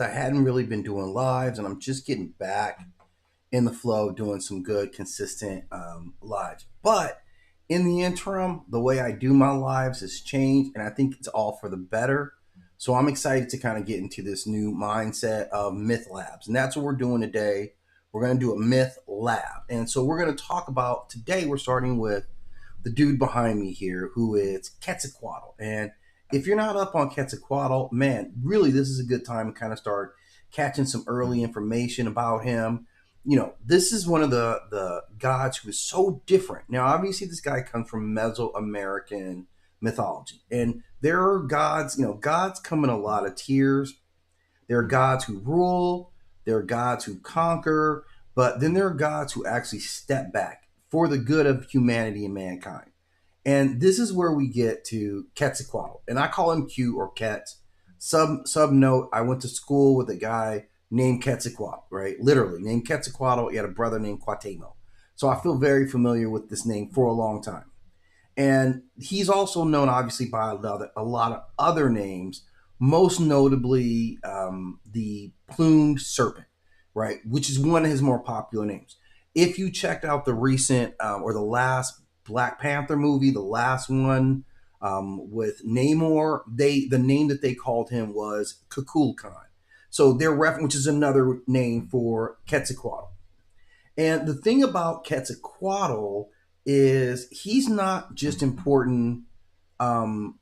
I hadn't really been doing lives, and I'm just getting back in the flow, doing some good, consistent lives. But in the interim, the way I do my lives has changed, and I think it's all for the better. So I'm excited to kind of get into this new mindset of myth labs, and that's what we're doing today. We're going to do a myth lab, and so we're going to talk about today. We're starting with the dude behind me here, who is Quetzalcoatl. And if you're not up on Quetzalcoatl, man, really, this is a good time to kind of start catching some early information about him. This is one of the gods who is so different. Now, obviously, this guy comes from Mesoamerican mythology, and there are gods. Gods come in a lot of tiers. There are gods who rule. There are gods who conquer. But then there are gods who actually step back for the good of humanity and mankind. And this is where we get to Quetzalcoatl. And I call him Q or Quetz. Sub note, I went to school with a guy named Quetzalcoatl, right? Literally, named Quetzalcoatl. He had a brother named Cuauhtemoc. So I feel very familiar with this name for a long time. And he's also known, obviously, by a lot of other names, most notably the plumed serpent, right? Which is one of his more popular names. If you checked out the recent or the last Black Panther movie, the last one with Namor, the name that they called him was Kukulkan. So which is another name for Quetzalcoatl. And the thing about Quetzalcoatl is he's not just important um,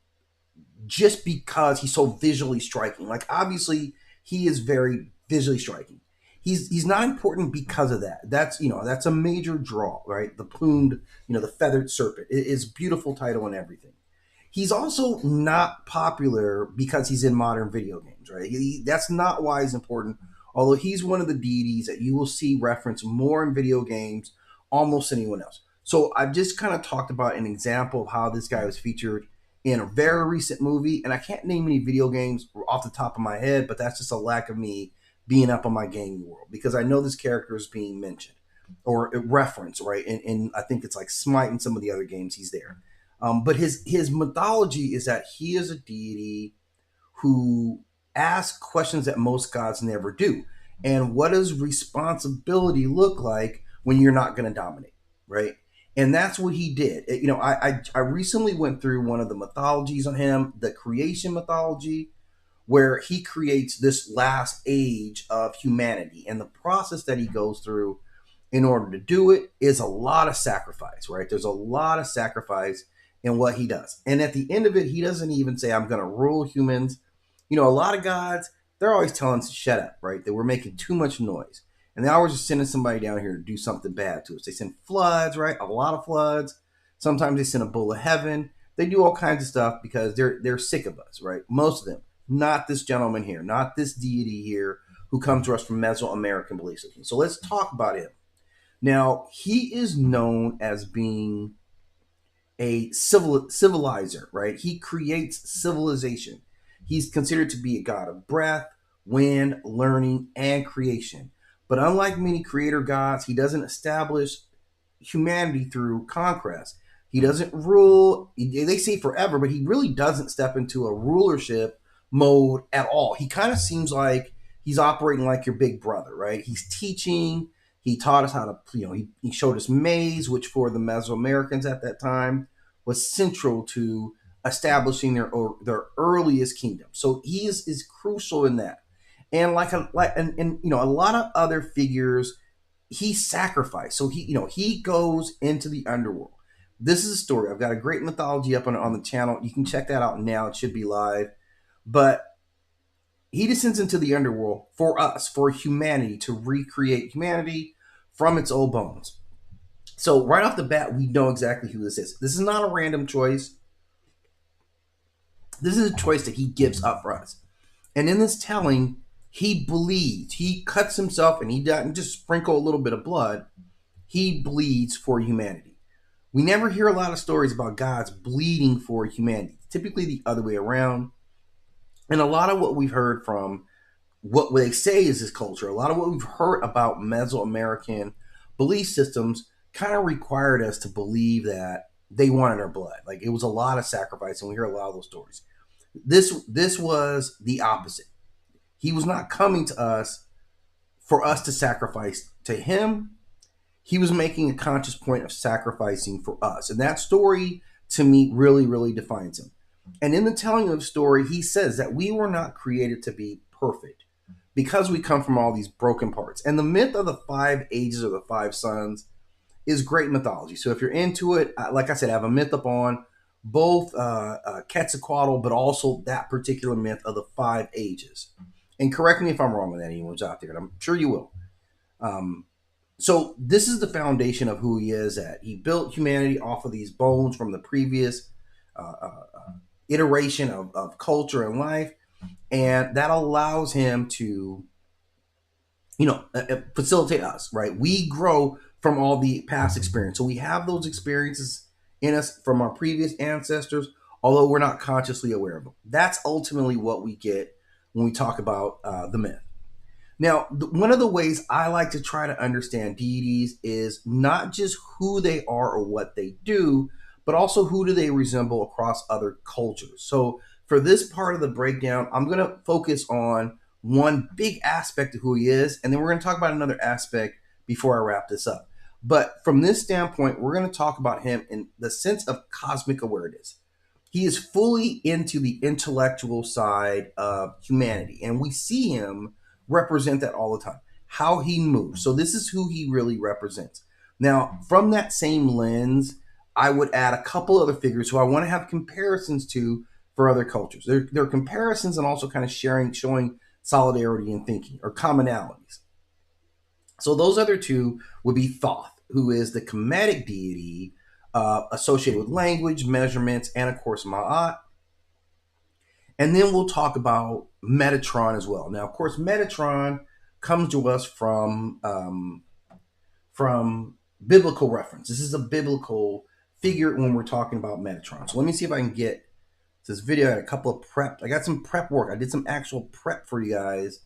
just because he's so visually striking. Like obviously he is very visually striking. He's not important because of that. That's a major draw, right? The plumed, the feathered serpent. It is a beautiful title and everything. He's also not popular because he's in modern video games, right? That's not why he's important. Although he's one of the deities that you will see referenced more in video games, almost anyone else. So I've just kind of talked about an example of how this guy was featured in a very recent movie, and I can't name any video games off the top of my head, but that's just a lack of me being up on my gaming world because I know this character is being mentioned or referenced, right? And I think it's like Smite and some of the other games he's there. But his mythology is that he is a deity who asks questions that most gods never do. And what does responsibility look like when you're not going to dominate, right? And that's what he did. I recently went through one of the mythologies on him, the creation mythology, where he creates this last age of humanity. And the process that he goes through in order to do it is a lot of sacrifice, right? There's a lot of sacrifice in what he does. And at the end of it, he doesn't even say, I'm going to rule humans. A lot of gods, they're always telling us to shut up, right? That we're making too much noise. And they always just sending somebody down here to do something bad to us. They send floods, right? A lot of floods. Sometimes they send a bull of heaven. They do all kinds of stuff because they're sick of us, right? Most of them. Not this gentleman here, not this deity here who comes to us from Mesoamerican belief systems. So let's talk about him. Now, he is known as being a civilizer, right? He creates civilization. He's considered to be a god of breath, wind, learning, and creation. But unlike many creator gods, he doesn't establish humanity through conquest. He doesn't rule, they say forever, but he really doesn't step into a rulership mode at all. He kind of seems like he's operating like your big brother, right? He's teaching. He taught us how to, he showed us maize, which for the Mesoamericans at that time was central to establishing their earliest kingdom. So he is crucial in that. And a lot of other figures, he sacrificed. So he goes into the underworld. This is a story. I've got a great mythology up on the channel. You can check that out now. It should be live. But he descends into the underworld for us, for humanity, to recreate humanity from its old bones. So right off the bat, we know exactly who this is. This is not a random choice. This is a choice that he gives up for us. And in this telling, he bleeds. He cuts himself, and he doesn't just sprinkle a little bit of blood. He bleeds for humanity. We never hear a lot of stories about gods bleeding for humanity. It's typically the other way around. And a lot of what we've heard from what they say is this culture, a lot of what we've heard about Mesoamerican belief systems kind of required us to believe that they wanted our blood. Like it was a lot of sacrifice, and we hear a lot of those stories. This was the opposite. He was not coming to us for us to sacrifice to him. He was making a conscious point of sacrificing for us. And that story, to me, really, really defines him. And in the telling of the story, he says that we were not created to be perfect because we come from all these broken parts. And the myth of the 5 ages or the 5 sons is great mythology. So if you're into it, like I said, I have a myth up on both Quetzalcoatl, but also that particular myth of the 5 ages. And correct me if I'm wrong with that, anyone's out there, and I'm sure you will. So this is the foundation of who he is. That he built humanity off of these bones from the previous iteration of culture and life, and that allows him to, facilitate us. Right? We grow from all the past experience, so we have those experiences in us from our previous ancestors, although we're not consciously aware of them. That's ultimately what we get when we talk about the myth. Now, one of the ways I like to try to understand deities is not just who they are or what they do, but also who do they resemble across other cultures. So for this part of the breakdown, I'm going to focus on one big aspect of who he is, and then we're going to talk about another aspect before I wrap this up. But from this standpoint, we're going to talk about him in the sense of cosmic awareness. He is fully into the intellectual side of humanity, and we see him represent that all the time. How he moves. So this is who he really represents. Now, from that same lens, I would add a couple other figures who I want to have comparisons to for other cultures. They're comparisons and also kind of showing solidarity in thinking or commonalities. So those other two would be Thoth, who is the Kemetic deity associated with language, measurements, and of course Ma'at. And then we'll talk about Metatron as well. Now, of course, Metatron comes to us from biblical reference. This is a biblical figure when we're talking about Metatron. So let me see if I can get this video. I had a couple of prep. I got some prep work. I did some actual prep for you guys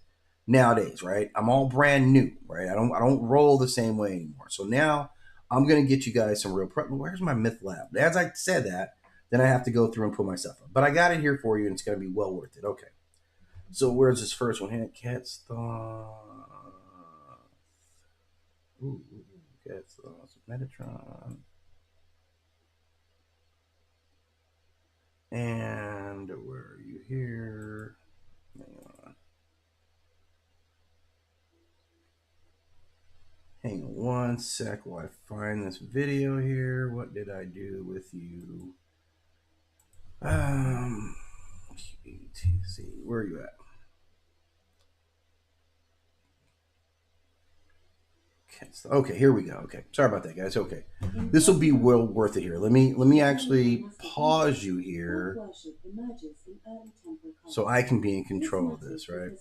nowadays, right? I'm all brand new, right? I don't roll the same way anymore. So now I'm gonna get you guys some real prep. Where's my myth lab? As I said that, then I have to go through and put myself up. But I got it here for you, and it's going to be well worth it. Okay. So where's this first one? Cats Thoth. Cats Thoth. Metatron. And where are you here? Hang on one sec while I find this video here. What did I do with you? QTC, where are you at? Okay, here we go. Okay, sorry about that, guys. Okay, this will be well worth it here. Let me actually pause you here, so I can be in control of this, right?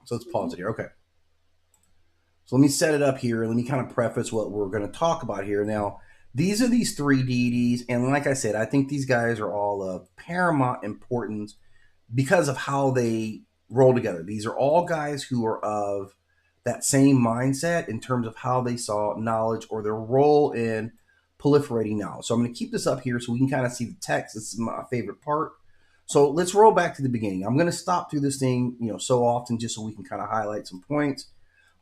So let's pause it here. Okay. So let me set it up here. Let me kind of preface what we're going to talk about here. Now, these are these 3 deities, and like I said, I think these guys are all of paramount importance because of how they roll together. These are all guys who are of that same mindset in terms of how they saw knowledge or their role in proliferating knowledge. So I'm going to keep this up here so we can kind of see the text. This is my favorite part. So let's roll back to the beginning. I'm going to stop through this thing, so often just so we can kind of highlight some points.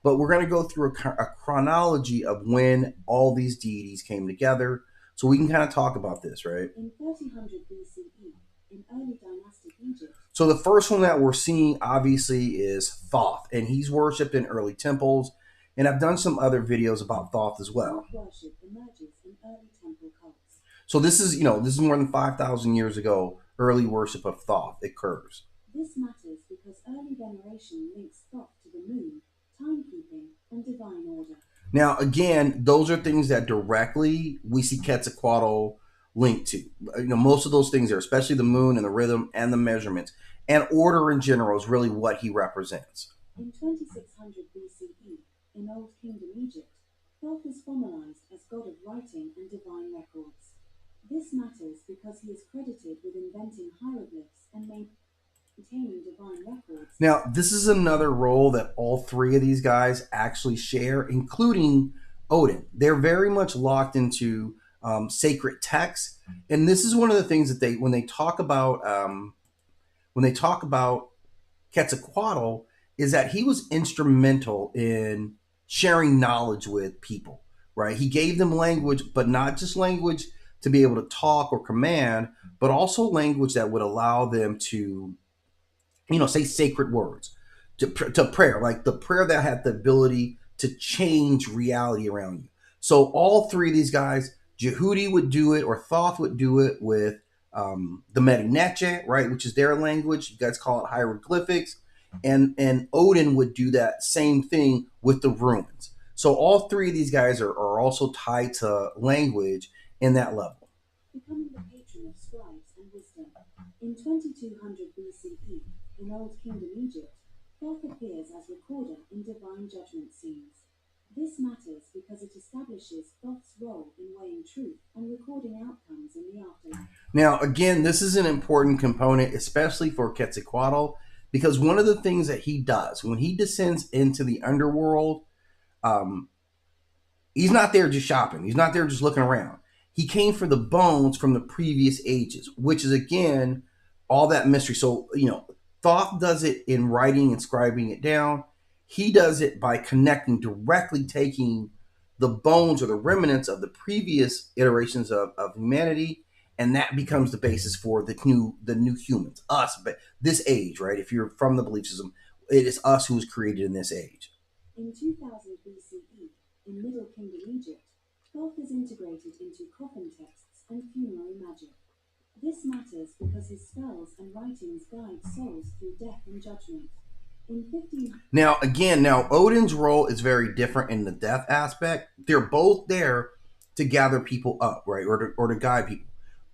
But we're going to go through a chronology of when all these deities came together, so we can kind of talk about this, right? In 3000 BCE, in early dynastic Egypt. So the first one that we're seeing, obviously, is Thoth, and he's worshipped in early temples. And I've done some other videos about Thoth as well. Worship emerges in early temple cults. So this is more than 5,000 years ago. Early worship of Thoth occurs. This matters because early veneration links Thoth to the moon, timekeeping, and divine order. Now, again, those are things that directly we see Quetzalcoatl linked to. Most of those things there, especially the moon and the rhythm and the measurements and order in general, is really what he represents. In 2600 BCE, in Old Kingdom Egypt, Thoth is formalized as god of writing and divine records. This matters because he is credited with inventing hieroglyphs and maintaining divine records. Now, this is another role that all 3 of these guys actually share, including Odin. They're very much locked into sacred texts, and this is one of the things that when they talk about Quetzalcoatl is that he was instrumental in sharing knowledge with people, right? He gave them language, but not just language to be able to talk or command, but also language that would allow them to, say sacred words, to prayer, like the prayer that had the ability to change reality around you. So all three of these guys, Jehudi would do it, or Thoth would do it with the Medineche, right, which is their language. You guys call it hieroglyphics, and Odin would do that same thing with the runes. So all three of these guys are also tied to language in that level. Becoming the patron of scribes and wisdom. In 2200 BCE, in Old Kingdom Egypt, Thoth appears as recorder in divine judgment scenes. This matters because it establishes Thoth's role in weighing truth and recording outcomes in the afterlife. Now, again, this is an important component, especially for Quetzalcoatl, because one of the things that he does when he descends into the underworld, um, he's not there just shopping. He's not there just looking around. He came for the bones from the previous ages, which is again all that mystery. So, Thoth does it in writing and scribing it down. He does it by connecting directly, taking the bones or the remnants of the previous iterations of humanity, and that becomes the basis for the new humans, us, but this age, right? If you're from the belief system, it is us who is created in this age. In 2000 BCE, in Middle Kingdom Egypt, Thoth is integrated into coffin texts and funerary magic. This matters because his spells and writings guide souls through death and judgment. In 15 Now, again, Odin's role is very different in the death aspect. They're both there to gather people up, right, or to guide people.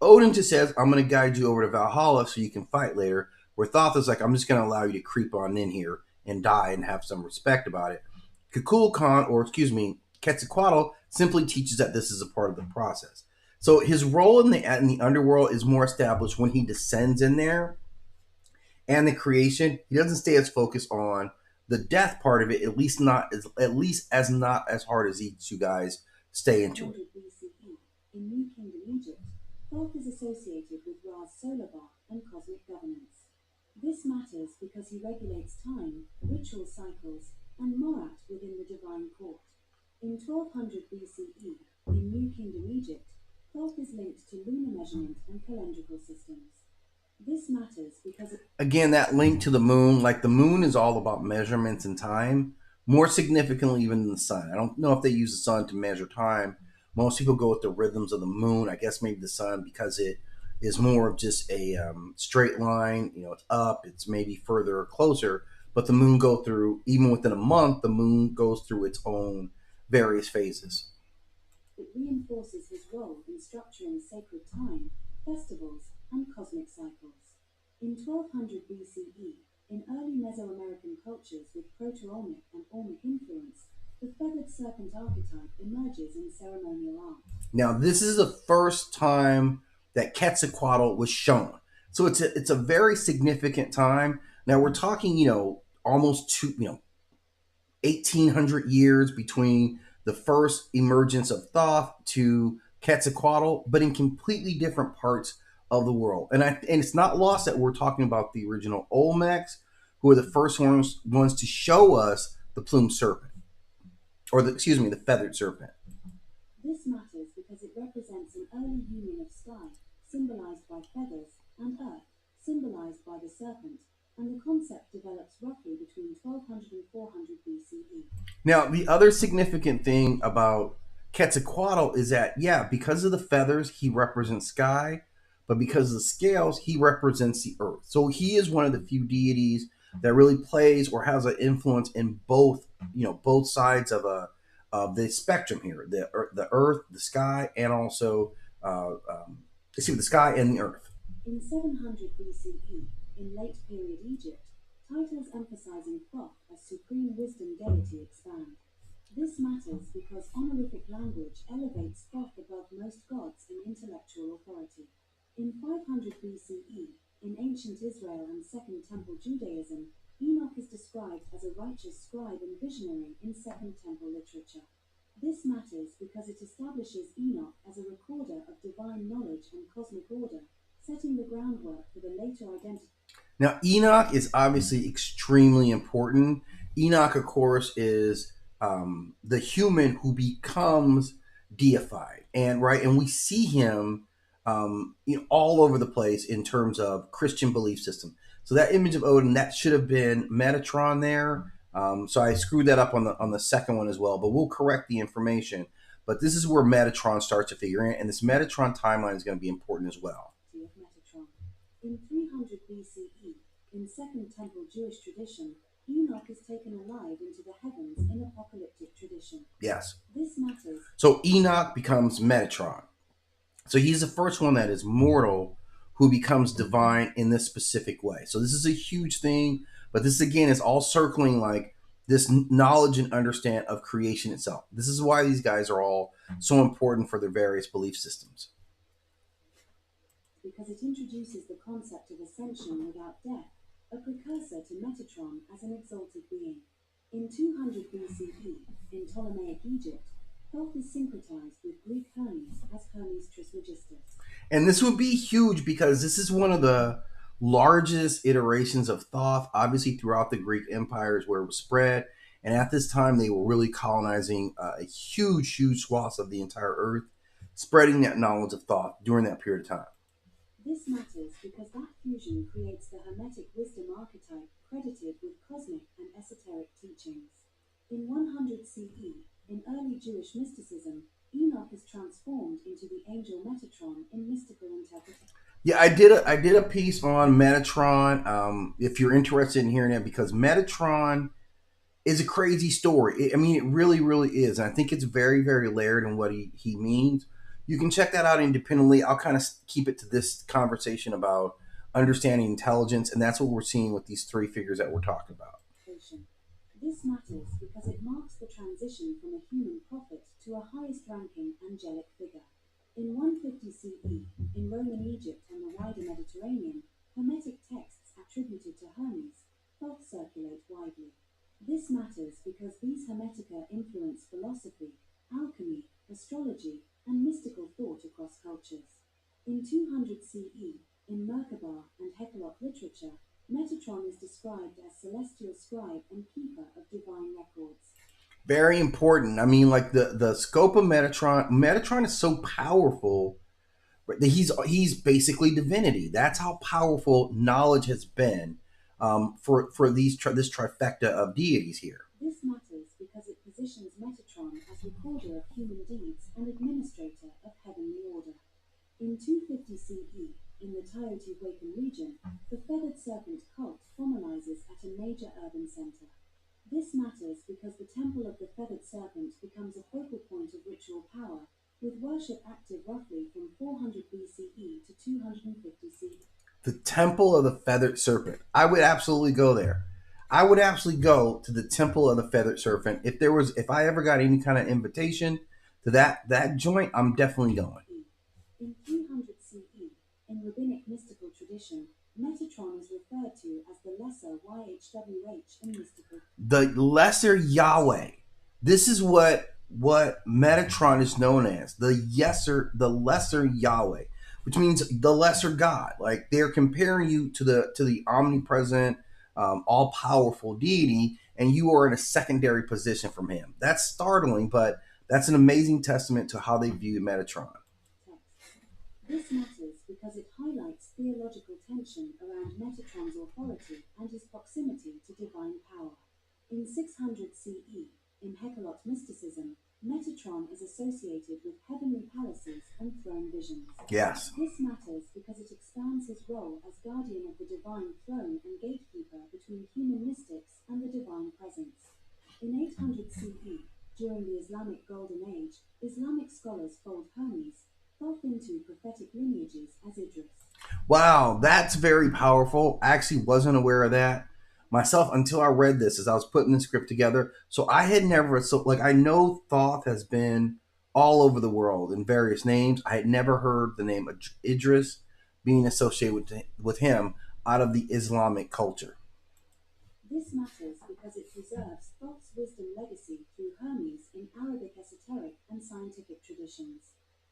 Odin just says, "I'm going to guide you over to Valhalla so you can fight later." Where Thoth is like, "I'm just going to allow you to creep on in here and die and have some respect about it." Kukulkan, or excuse me, Quetzalcoatl simply teaches that this is a part of the process. So his role in the underworld is more established when he descends in there and the creation. He doesn't stay as focused on the death part of it, at least as not as hard as these two guys stay into it. 100 BCE, in New Kingdom Egypt, Thoth is associated with Ra's solar bar and cosmic governance. This matters because he regulates time, ritual cycles, and Morat within the divine court. In 1200 BCE, in New Kingdom Egypt, Thoth is linked to lunar measurement and calendrical systems. This matters because it Again, that link to the moon, like the moon is all about measurements and time, more significantly even than the sun. I don't know if they use the sun to measure time. Most people go with the rhythms of the moon. I guess maybe the sun, because it is more of just a straight line. It's up, it's maybe further or closer. But the moon go through, even within a month, the moon goes through its own various phases. reinforces his role in structuring sacred time, festivals, and cosmic cycles. In 1200 BCE, in early Mesoamerican cultures with Proto-Olmec and Olmec influence, the feathered serpent archetype emerges in ceremonial art. Now, this is the first time that Quetzalcoatl was shown. So it's a very significant time. Now we're talking, almost 1,800 years between the first emergence of Thoth to Quetzalcoatl, but in completely different parts of the world. And it's not lost that we're talking about the original Olmecs, who are the first ones to show us the plumed serpent, or the feathered serpent. This matters because it represents an early union of sky, symbolized by feathers, and earth, symbolized by the serpent, and the concept develops roughly between 1200 and 400 BCE. Now, the other significant thing about Quetzalcoatl is that, yeah, because of the feathers, he represents sky, but because of the scales, he represents the earth. So he is one of the few deities that really plays or has an influence in both sides of the spectrum here: the earth, the sky, and also the sky and the earth. In 700 BCE, in late period Egypt, titles emphasizing Thoth as supreme wisdom deity expand. This matters because honorific language elevates Thoth above most gods in intellectual authority. In 500 BCE, in ancient Israel and Second Temple Judaism, Enoch is described as a righteous scribe and visionary in Second Temple literature. This matters because it establishes Enoch as a recorder of divine knowledge and cosmic order, setting the groundwork for the later identity. Now, Enoch is obviously extremely important. Enoch, of course, is the human who becomes deified, and right, and we see him, all over the place in terms of Christian belief system. So that image of Odin that should have been Metatron there. So I screwed that up on the second one as well, but we'll correct the information. But this is where Metatron starts to figure in, and this Metatron timeline is going to be important as well. Of Metatron. In 300 BCE, in Second Temple Jewish tradition, Enoch is taken alive into the heavens in apocalyptic tradition. Yes. This matters. So Enoch becomes Metatron. So he's the first one that is mortal who becomes divine in this specific way. So this is a huge thing, but this again is all circling like this knowledge and understand of creation itself. This is why these guys are all so important for their various belief systems. Because it introduces the concept of ascension without death, a precursor to Metatron as an exalted being. In 200 BCE, in Ptolemaic Egypt, Thoth is syncretized with Greek Hermes as Hermes Trismegistus. And this would be huge because this is one of the largest iterations of Thoth, obviously throughout the Greek empires where it was spread. And at this time, they were really colonizing a huge, huge swaths of the entire earth, spreading that knowledge of Thoth during that period of time. This matters because that fusion creates the Hermetic wisdom archetype credited with cosmic and esoteric teachings. In 100 CE, in early Jewish mysticism, Enoch is transformed into the angel Metatron in mystical interpretation. Yeah, I did a piece on Metatron. If you're interested in hearing it, because Metatron is a crazy story. I mean, it really, really is. And I think it's very, very layered in what he means. You can check that out independently. I'll kind of keep it to this conversation about understanding intelligence, and that's what we're seeing with these three figures that we're talking about. This matters because it marks the transition from a human prophet to a highest ranking angelic figure. In 150 CE, in Roman Egypt and the wider Mediterranean, Hermetic texts attributed to Hermes, Thoth circulate widely. This matters because these Hermetica influence philosophy, alchemy, astrology, and mystical thought across cultures. In 200 CE, in Merkabah and Hecalot literature, Metatron is described as celestial scribe and keeper of divine records. Very important. I mean, like the scope of Metatron. Metatron is so powerful. Right, that he's basically divinity. That's how powerful knowledge has been for this trifecta of deities here. This matters because it positions Metatron as recorder of human deeds and administrator of heavenly order. In 250 CE, in the Teotihuacan region, the Feathered Serpent cult formalizes at a major urban center. This matters because the Temple of the Feathered Serpent becomes a focal point of ritual power, with worship active roughly from 400 BCE to 250 CE. The Temple of the Feathered Serpent. I would absolutely go there. I would absolutely go to the Temple of the Feathered Serpent. If I ever got any kind of invitation to that joint, I'm definitely going. In 300 CE, in rabbinic mystical tradition, Metatron is referred to as the lesser YHWH in mystical. The lesser Yahweh. This is what Metatron is known as. The lesser Yahweh, which means the lesser God. Like they're comparing you to the omnipresent, all powerful deity, and you are in a secondary position from him. That's startling, but that's an amazing testament to how they view Metatron. This matters because it highlights theological tension around Metatron's authority and his proximity to divine power. In 600 CE, in Hecalot mysticism, Metatron is associated with heavenly palaces and throne visions. Yes. This matters because it expands his role as guardian of the divine throne and gatekeeper between human mystics and the divine presence. In 800 CE, during the Islamic Golden Age, Islamic scholars fold Hermes, Thoth into prophetic lineages as Idris. Wow, that's very powerful. I actually wasn't aware of that myself until I read this as I was putting the script together. So I had never, so like I know Thoth has been all over the world in various names. I had never heard the name of Idris being associated with him out of the Islamic culture. This matters because it preserves Thoth's wisdom legacy through Hermes in Arabic esoteric and scientific traditions.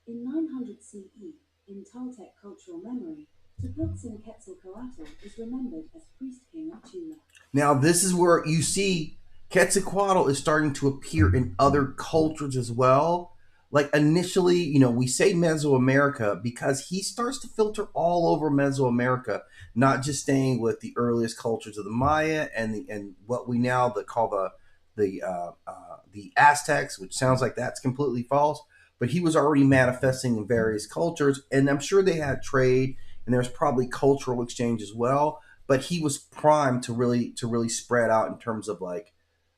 In 900 CE, in Toltec cultural memory, Tepoztsin Quetzalcoatl is remembered as priest king of Tula. Now, this is where you see Quetzalcoatl is starting to appear in other cultures as well. Like initially, we say Mesoamerica because he starts to filter all over Mesoamerica, not just staying with the earliest cultures of the Maya and what we now call the Aztecs, which sounds like that's completely false. But he was already manifesting in various cultures, and I'm sure they had trade, and there's probably cultural exchange as well, but he was primed to really spread out in terms of like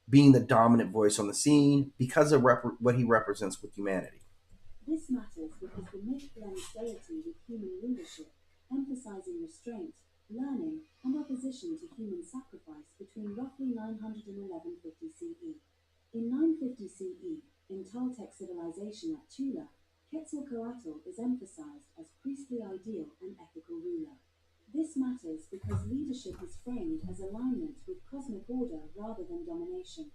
being the dominant voice on the scene because of what he represents with humanity. This matters because the myth blends deity with human rulership, emphasizing restraint, learning, and opposition to human sacrifice between roughly 900 and 1150 CE. In 950 CE, in Toltec civilization at Tula, Quetzalcoatl is emphasized as priestly ideal and ethical ruler. This matters because leadership is framed as alignment with cosmic order rather than domination.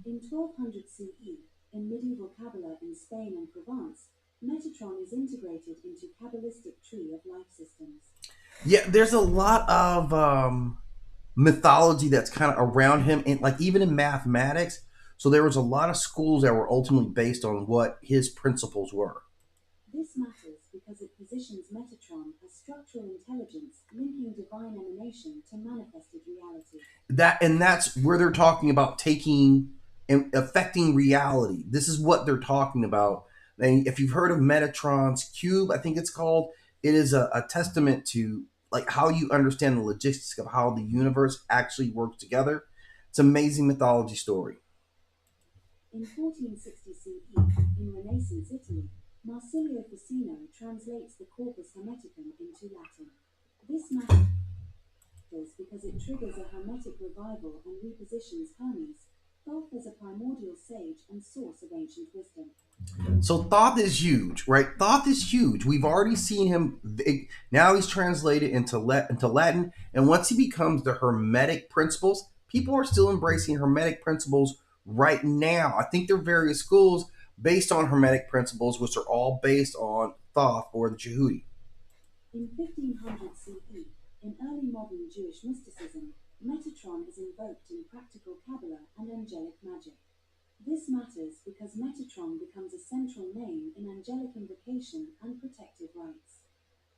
In 1200 CE, in medieval Kabbalah in Spain and Provence, Metatron is integrated into Kabbalistic tree of life systems. Yeah, there's a lot of mythology that's kind of around him, and like even in mathematics. So there was a lot of schools that were ultimately based on what his principles were. This matters because it positions Metatron as structural intelligence linking divine emanation to manifested reality. That's where they're talking about taking and affecting reality. This is what they're talking about. And if you've heard of Metatron's cube, I think it's called, it is a testament to like how you understand the logistics of how the universe actually works together. It's an amazing mythology story. In 1460 CE, in Renaissance Italy, Marsilio Ficino translates the Corpus Hermeticum into Latin. This matters because it triggers a Hermetic revival and repositions Hermes, Thoth as a primordial sage and source of ancient wisdom. So Thoth is huge, right? Thoth is huge. We've already seen him. Now he's translated into Latin, and once he becomes the Hermetic principles, people are still embracing Hermetic principles right now. I think there are various schools based on Hermetic principles, which are all based on Thoth or the Jehudi. In 1500 CE, in early modern Jewish mysticism, Metatron is invoked in practical Kabbalah and angelic magic. This matters because Metatron becomes a central name in angelic invocation and protective rites.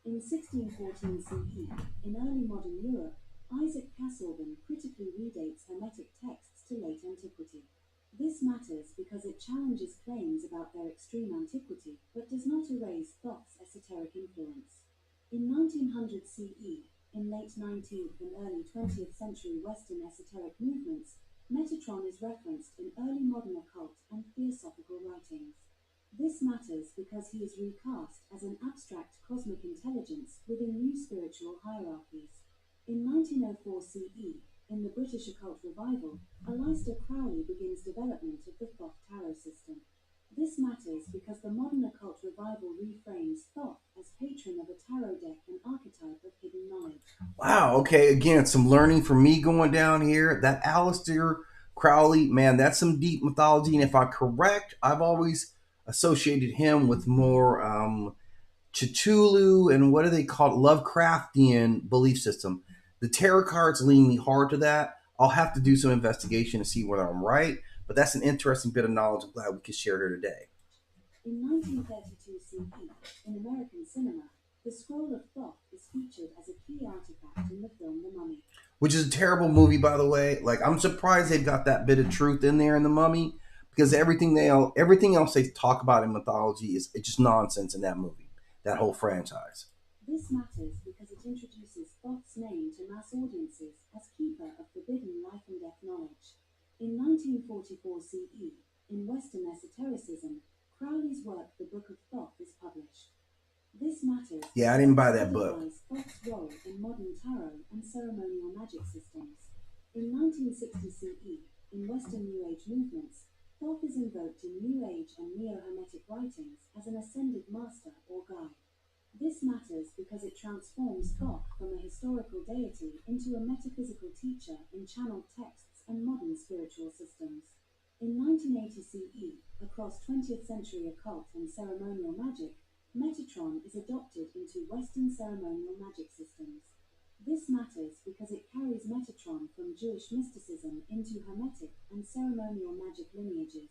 In 1614 CE, in early modern Europe, Isaac Casaubon critically redates Hermetic texts to late antiquity. This matters because it challenges claims about their extreme antiquity but does not erase Thoth's esoteric influence. In 1900 CE, in late 19th and early 20th century Western esoteric movements, Metatron is referenced in early modern occult and theosophical writings. This matters because he is recast as an abstract cosmic intelligence within new spiritual hierarchies. In 1904 CE, in the British occult revival, Aleister Crowley begins development of the Thoth tarot system. This matters because the modern occult revival reframes Thoth as patron of a tarot deck and archetype of hidden knowledge. Wow. Okay. Again, some learning for me going down here. That Aleister Crowley, man, that's some deep mythology. And if I'm correct, I've always associated him with more Cthulhu and what do they call it? Lovecraftian belief system. The tarot cards lean me hard to that. I'll have to do some investigation to see whether I'm right, but that's an interesting bit of knowledge I'm glad we could share here today. In 1932 CE, in American cinema, the Scroll of Thoth is featured as a key artifact in the film The Mummy. Which is a terrible movie, by the way. Like I'm surprised they've got that bit of truth in there in the Mummy, because everything else they talk about in mythology is it's just nonsense in that movie, that whole franchise. This matters because it introduces Thoth's name to mass audiences as keeper of forbidden life and death knowledge. In 1944 CE, in Western esotericism, Crowley's work The Book of Thoth is published. This matters Yeah, I because didn't it buy that book. solidifies Thoth's role in modern tarot and ceremonial magic systems. In 1960 CE, in Western New Age movements, Thoth is invoked in New Age and Neo-Hermetic writings as an ascended master or guide. This matters because it transforms Thoth from a historical deity into a metaphysical teacher in channeled texts and modern spiritual systems. In 1980 CE, across 20th century occult and ceremonial magic, Metatron is adopted into Western ceremonial magic systems. This matters because it carries Metatron from Jewish mysticism into Hermetic and ceremonial magic lineages.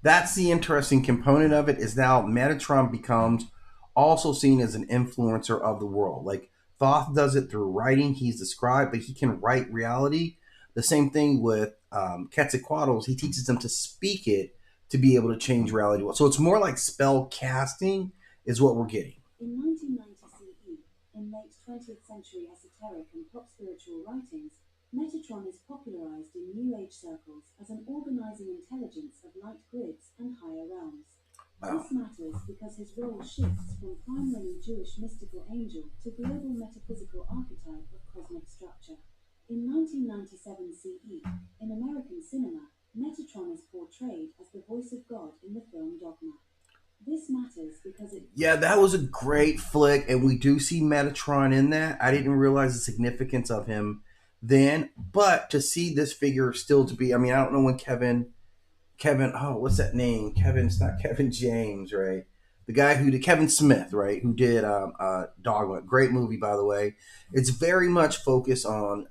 That's the interesting component of it is now Metatron becomes also seen as an influencer of the world. Like Thoth does it through writing. He's described, but he can write reality. The same thing with Quetzalcoatl. He teaches them to speak it to be able to change reality. So it's more like spell casting is what we're getting. In 1990 CE, in late 20th century esoteric and pop spiritual writings, Metatron is popularized in New Age circles as an organizing intelligence of light grids and higher realms. Wow. This matters because his role shifts from primarily Jewish mystical angel to global metaphysical archetype of cosmic structure. In 1997 CE, in American cinema, Metatron is portrayed as the voice of God in the film Dogma. This matters because it Yeah, that was a great flick, and we do see Metatron in that. I didn't realize the significance of him then, but to see this figure still to be, I mean, I don't know when Kevin, oh, what's that name? Kevin, it's not Kevin James, right? The guy who did Kevin Smith, right? Who did Dogma. Great movie, by the way. It's very much focused on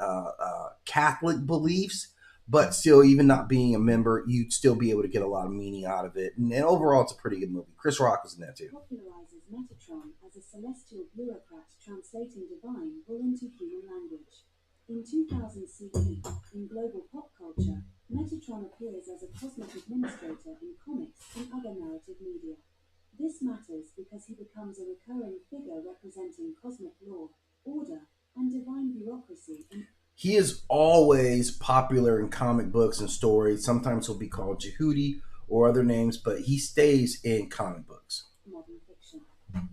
Catholic beliefs, but still, even not being a member, you'd still be able to get a lot of meaning out of it. And overall, it's a pretty good movie. Chris Rock was in that too. popularizes Metatron as a celestial bureaucrat translating divine will into human language. In 2000 CE, in global pop culture, Metatron appears as a cosmic administrator in comics and other narrative media. This matters because he becomes a recurring figure representing cosmic law, order, and divine bureaucracy in He is always popular in comic books and stories. Sometimes he'll be called Jehudi or other names, but he stays in comic books. modern fiction.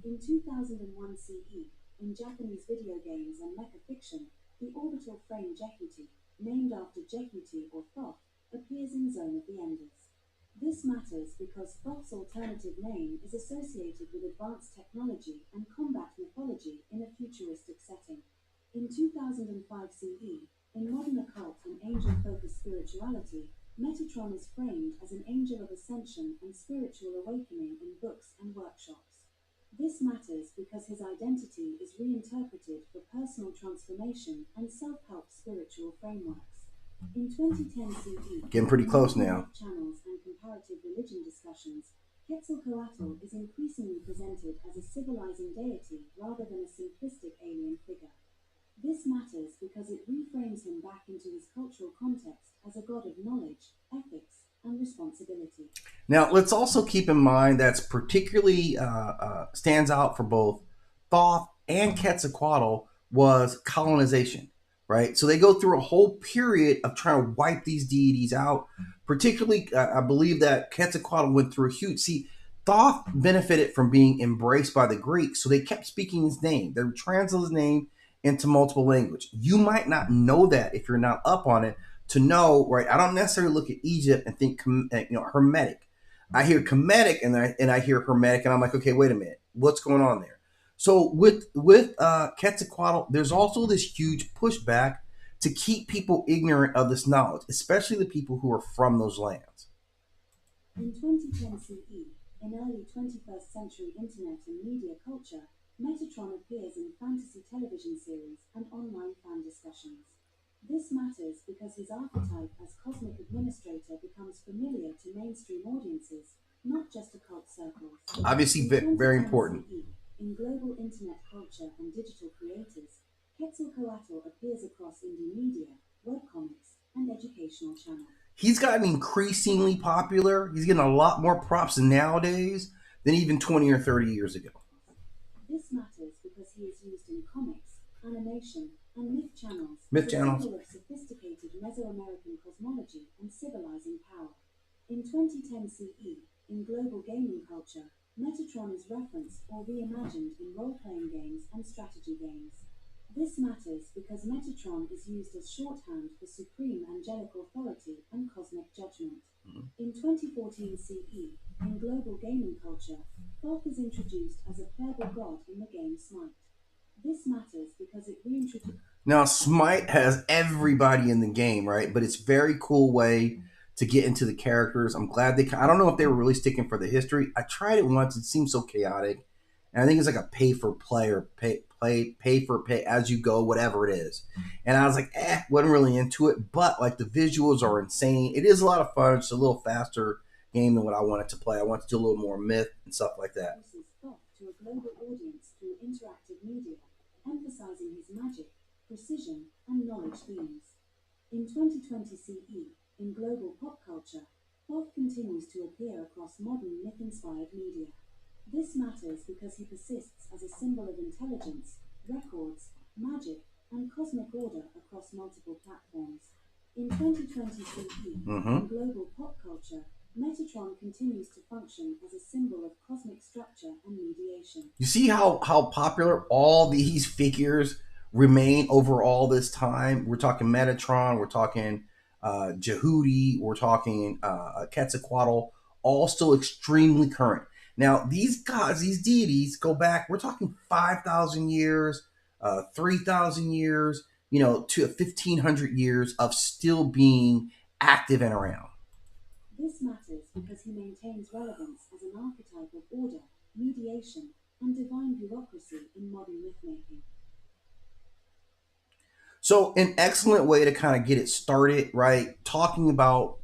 In 2001 CE, in Japanese video games and mecha fiction, the orbital frame Jehuti, named after Jehuti or Thoth, appears in Zone of the Enders. This matters because Thoth's alternative name is associated with advanced technology and combat mythology in a futuristic setting. In 2005 CE, in modern occult and angel-focused spirituality, Metatron is framed as an angel of ascension and spiritual awakening in books and workshops. This matters because his identity is reinterpreted for personal transformation and self-help spiritual frameworks. In 2010 CE, Getting pretty in close modern now. myth channels and comparative religion discussions, Quetzalcoatl is increasingly presented as a civilizing deity rather than a simplistic alien figure. This matters because it reframes him back into his cultural context as a god of knowledge, ethics, and responsibility. Now, let's also keep in mind that's particularly stands out for both Thoth and Quetzalcoatl was colonization, right? So they go through a whole period of trying to wipe these deities out. Particularly, I believe that Quetzalcoatl went through a huge. See, Thoth benefited from being embraced by the Greeks, so they kept speaking his name. They would translate his name into multiple language. You might not know that if you're not up on it. To know, right? I don't necessarily look at Egypt and think, Hermetic. I hear Kemetic and I hear Hermetic, and I'm like, okay, wait a minute, what's going on there? So with Quetzalcoatl, there's also this huge pushback to keep people ignorant of this knowledge, especially the people who are from those lands. In 2010 CE, in early 21st century internet and media culture, Metatron appears in fantasy television series and online fan discussions. This matters because his archetype as cosmic administrator becomes familiar to mainstream audiences, not just occult circles. Obviously, In very 2010 important. CE, in global internet culture and digital creators, Quetzalcoatl appears across indie media, webcomics, and educational channels. He's gotten increasingly popular. He's getting a lot more props nowadays than even 20 or 30 years ago. This matters because he is used in comics, animation, and myth channels as Myth a channels. symbol of sophisticated Mesoamerican cosmology and civilizing power. In 2010 CE, in global gaming culture, Metatron is referenced or reimagined in role-playing games and strategy games. This matters because Metatron is used as shorthand for supreme angelic authority and cosmic judgment. In 2014 CE, in global gaming culture, Thoth is introduced as a playable god in the game Smite. This matters because it reintroduces Now, Smite has everybody in the game, right? But it's a very cool way to get into the characters. I'm glad they. I don't know if they were really sticking for the history. I tried it once. It seemed so chaotic. And I think it's like a pay for play or pay for pay as you go, whatever it is. And I was like, wasn't really into it, but like the visuals are insane. It is a lot of fun. It's a little faster game than what I wanted to play. I want to do a little more myth and stuff like that. Introduces Thoth to a global audience through interactive media, emphasizing his magic, precision, and knowledge themes. In 2020 CE, in global pop culture, Thoth continues to appear across modern myth-inspired media. This matters because he persists as a symbol of intelligence, records, magic, and cosmic order across multiple platforms. In 2020 CE, Mm-hmm. in global pop culture, Metatron continues to function as a symbol of cosmic structure and mediation. You see how popular all these figures remain over all this time. We're talking Metatron, we're talking Jehudi, we're talking Quetzalcoatl, all still extremely current. Now these gods, these deities, go back. We're talking 5,000 years, 3,000 years, to 1,500 years of still being active and around. This matters because he maintains relevance as an archetype of order, mediation, and divine bureaucracy in modern mythmaking. So, an excellent way to kind of get it started, right? Talking about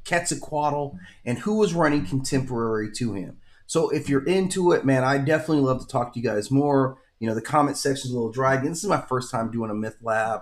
Quetzalcoatl and who was running contemporary to him. So, if you're into it, man, I definitely love to talk to you guys more. The comment section is a little dry. Again, this is my first time doing a Myth Lab,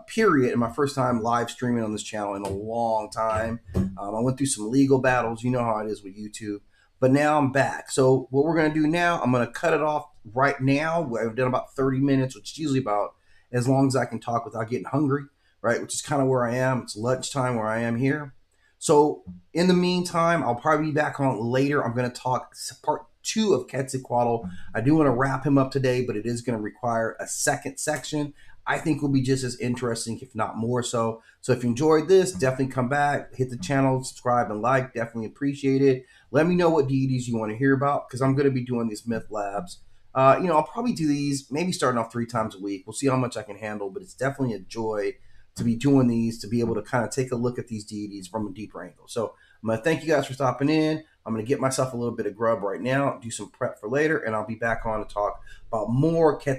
period, and my first time live streaming on this channel in a long time. I went through some legal battles. You know how it is with YouTube. But now I'm back. So, what we're going to do now, I'm going to cut it off right now. I've done about 30 minutes, which is usually about as long as I can talk without getting hungry, right? Which is kind of where I am. It's lunchtime where I am here. So in the meantime, I'll probably be back on later. I'm going to talk part two of Quetzalcoatl. I do want to wrap him up today, but it is going to require a second section. I think will be just as interesting, if not more so. So if you enjoyed this, definitely come back, hit the channel, subscribe, and like. Definitely appreciate it. Let me know what deities you want to hear about because I'm going to be doing these myth labs. I'll probably do these maybe starting off 3 times a week. We'll see how much I can handle, but it's definitely a joy to be doing these, to be able to kind of take a look at these deities from a deeper angle. So I'm going to thank you guys for stopping in. I'm going to get myself a little bit of grub right now, do some prep for later, and I'll be back on to talk about more Quetzalcoatl.